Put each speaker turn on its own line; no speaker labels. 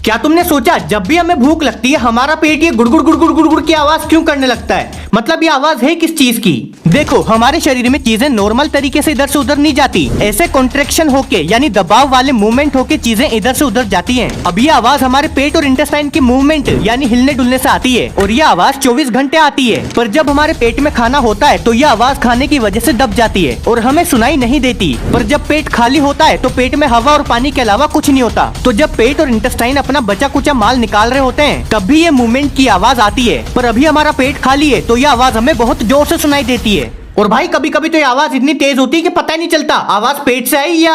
क्या तुमने सोचा जब भी हमें भूख लगती है हमारा पेट ये गुड़गुड़ गुड़गुड़ गुड़गुड़ की आवाज क्यों करने लगता है? मतलब ये आवाज है किस चीज की? देखो, हमारे शरीर में चीजें नॉर्मल तरीके से इधर से उधर नहीं जाती। ऐसे कॉन्ट्रैक्शन होके यानी दबाव वाले मूवमेंट होके चीजें इधर से उधर जाती हैं। अब ये आवाज हमारे पेट और इंटेस्टाइन की मूवमेंट यानी हिलने डुलने से आती है और ये आवाज 24 घंटे आती है। पर जब हमारे पेट में खाना होता है तो ये आवाज खाने की वजह से दब जाती है और हमें सुनाई नहीं देती। पर जब पेट खाली होता है तो पेट में हवा और पानी के अलावा कुछ नहीं होता। तो जब पेट और इंटेस्टाइन अपना बचा कुचा माल निकाल रहे होते हैं तब भी ये मूवमेंट की आवाज आती है। पर अभी हमारा पेट खाली है तो ये आवाज हमें बहुत जोर से सुनाई देती है। और भाई कभी कभी तो ये आवाज इतनी तेज होती है कि पता ही नहीं चलता आवाज पेट से आई या